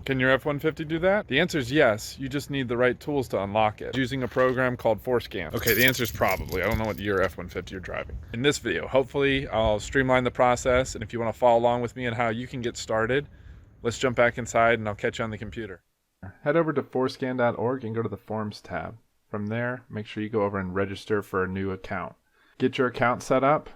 Can your F-150 do that? The answer is yes. You just need the right tools to unlock it. Using a program called Forscan. Okay, the answer is probably. I don't know what your F-150 you're driving. In this video, hopefully I'll streamline the process, and if you want to follow along with me on how you can get started, let's jump back inside and I'll catch you on the computer. Head over to forscan.org and go to the Forms tab. From there, make sure you go over and register for a new account. Get your account set up.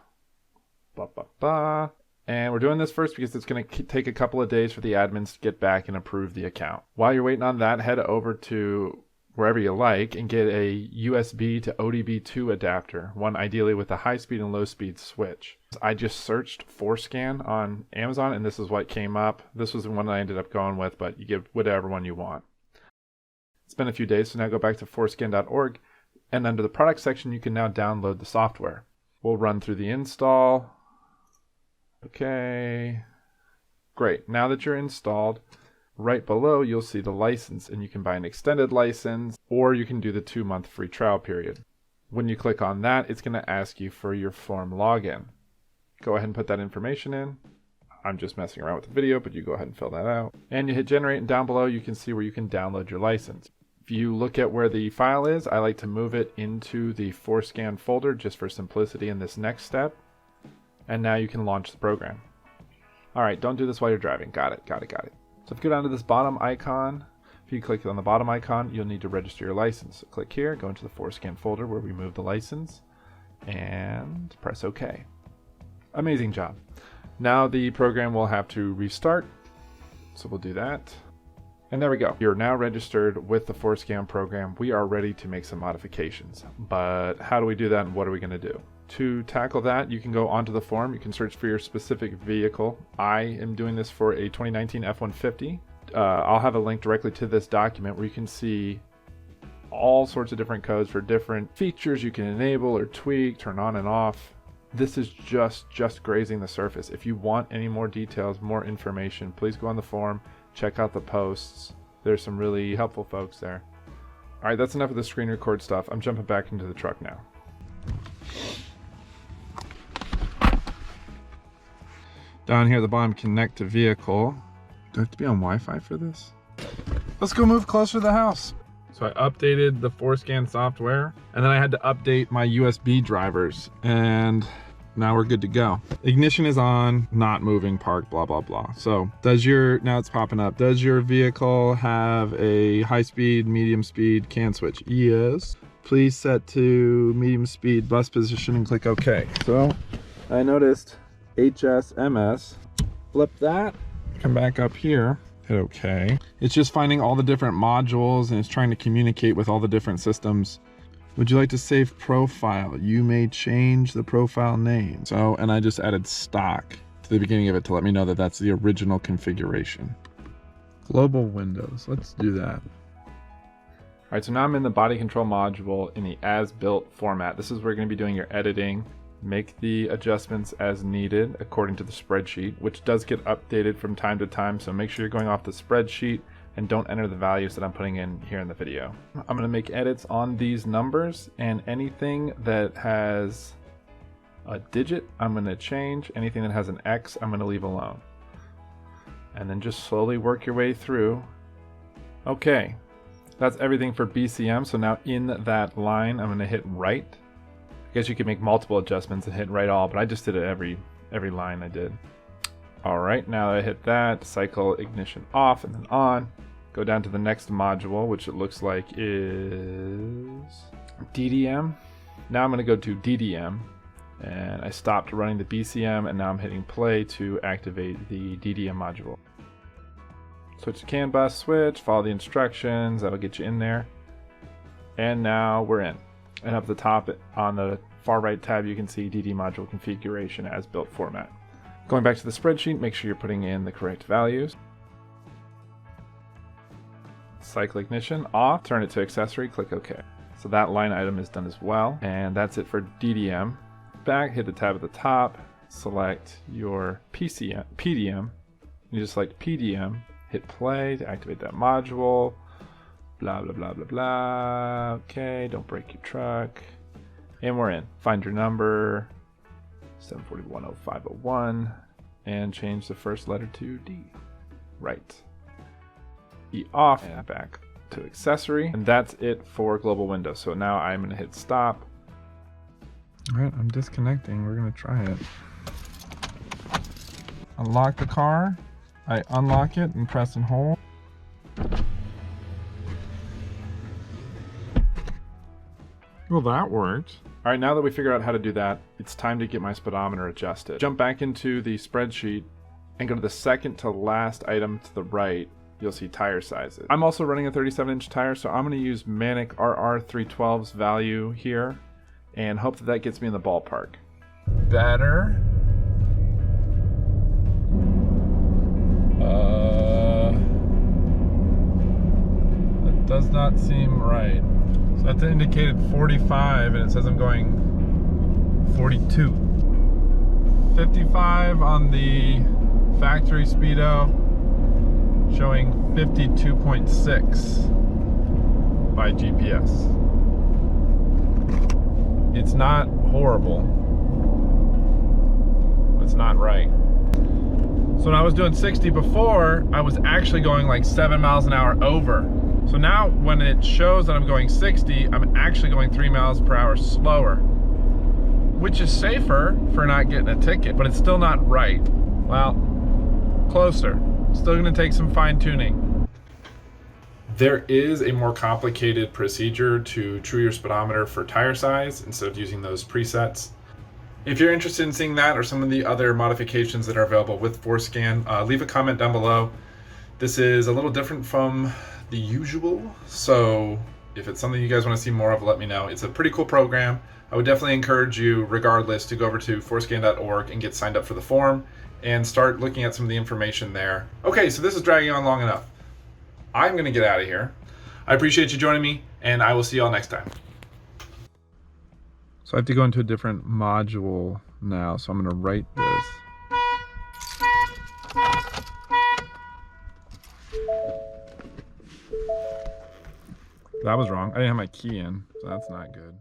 And we're doing this first because it's going to take a couple of days for the admins to get back and approve the account. While you're waiting on that, head over to wherever you like and get a USB to ODB2 adapter, one ideally with a high speed and low speed switch. I just searched Forscan on Amazon and this is what came up. This was the one I ended up going with, but you get whatever one you want. It's been a few days, so now go back to forscan.org and under the product section you can now download the software. We'll run through the install. Okay, great. Now that you're installed, right below you'll see the license, and you can buy an extended license or you can do the 2-month free trial period. When you click on that, it's going to ask you for your form login. Go ahead and put that information in. I'm just messing around with the video, but you go ahead and fill that out. And you hit generate, and down below you can see where you can download your license. If you look at where the file is, I like to move it into the Forscan folder just for simplicity in this next step. And now you can launch the program. Alright, don't do this while you're driving. Got it. So if you go down to this bottom icon, if you click on the bottom icon, you'll need to register your license. So click here, go into the Forscan folder where we moved the license, and press OK. Amazing job. Now the program will have to restart, so we'll do that. And there we go. You're now registered with the Forscan program. We are ready to make some modifications. But how do we do that and what are we going to do? To tackle that, you can go onto the form. You can search for your specific vehicle. I am doing this for a 2019 F-150. I'll have a link directly to this document where you can see all sorts of different codes for different features you can enable or tweak, turn on and off. This is just grazing the surface. If you want any more details, more information, please go on the forum, check out the posts. There's some really helpful folks there. All right, that's enough of the screen record stuff. I'm jumping back into the truck now. Down here at the bottom, connect to vehicle. Do I have to be on Wi-Fi for this? Let's go move closer to the house. So I updated the Forscan software, and then I had to update my USB drivers, and now we're good to go. Ignition is on, not moving, park, blah, blah, blah. So now it's popping up. Does your vehicle have a high speed, medium speed CAN switch? Yes. Please set to medium speed bus position and click OK. So I noticed HSMS, flip that, come back up here, hit OK. It's just finding all the different modules and it's trying to communicate with all the different systems. Would you like to save profile? You may change the profile name. So, and I just added stock to the beginning of it to let me know that that's the original configuration. Global windows, let's do that. All right, so now I'm in the body control module in the as-built format. This is where you're going to be doing your editing. Make the adjustments as needed according to the spreadsheet, which does get updated from time to time, so make sure you're going off the spreadsheet and don't enter the values that I'm putting in here in the video. I'm going to make edits on these numbers, and anything that has a digit I'm going to change. Anything that has an X I'm going to leave alone. And then just slowly work your way through. Okay, that's everything for BCM. So now in that line I'm going to hit right. I guess you could make multiple adjustments and hit right all, but I just did it every line I did. All right, now that I hit that, cycle ignition off and then on. Go down to the next module, which it looks like is DDM. Now I'm going to go to DDM, and I stopped running the BCM, and now I'm hitting play to activate the DDM module. Switch to CAN bus switch, follow the instructions, that'll get you in there. And now we're in. And up the top on the far right tab, you can see DD module configuration as built format. Going back to the spreadsheet, make sure you're putting in the correct values. Cycle ignition off, turn it to accessory, click OK. So that line item is done as well. And that's it for DDM. Back, hit the tab at the top, select your PDM. You just select PDM, hit play to activate that module. Blah, blah, blah, blah, blah. Okay, don't break your truck. And we're in. Find your number, 7410501, and change the first letter to D. Right. E off, and back to accessory. And that's it for global window. So now I'm gonna hit stop. All right, I'm disconnecting. We're gonna try it. Unlock the car. I unlock it and press and hold. Well, that worked. All right, now that we figured out how to do that, it's time to get my speedometer adjusted. Jump back into the spreadsheet and go to the second to last item to the right. You'll see tire sizes. I'm also running a 37-inch tire, so I'm gonna use Manic RR312's value here and hope that that gets me in the ballpark. Better. That does not seem right. So that's indicated 45 and it says I'm going 42. 55 on the factory speedo, showing 52.6 by GPS. It's not horrible, but it's not right. So when I was doing 60 before, I was actually going like 7 miles an hour over. So now when it shows that I'm going 60, I'm actually going 3 miles per hour slower, which is safer for not getting a ticket, but it's still not right. Well, closer. Still gonna take some fine tuning. There is a more complicated procedure to true your speedometer for tire size instead of using those presets. If you're interested in seeing that or some of the other modifications that are available with Forscan, leave a comment down below. This is a little different from the usual, so if it's something you guys want to see more of, let me know. It's a pretty cool program. I would definitely encourage you, regardless, to go over to forscan.org and get signed up for the forum and start looking at some of the information there. Okay, so this is dragging on long enough. I'm gonna get out of here. I appreciate you joining me, and I will see y'all next time. So I have to go into a different module now, so I'm gonna write this. That was wrong. I didn't have my key in, so that's not good.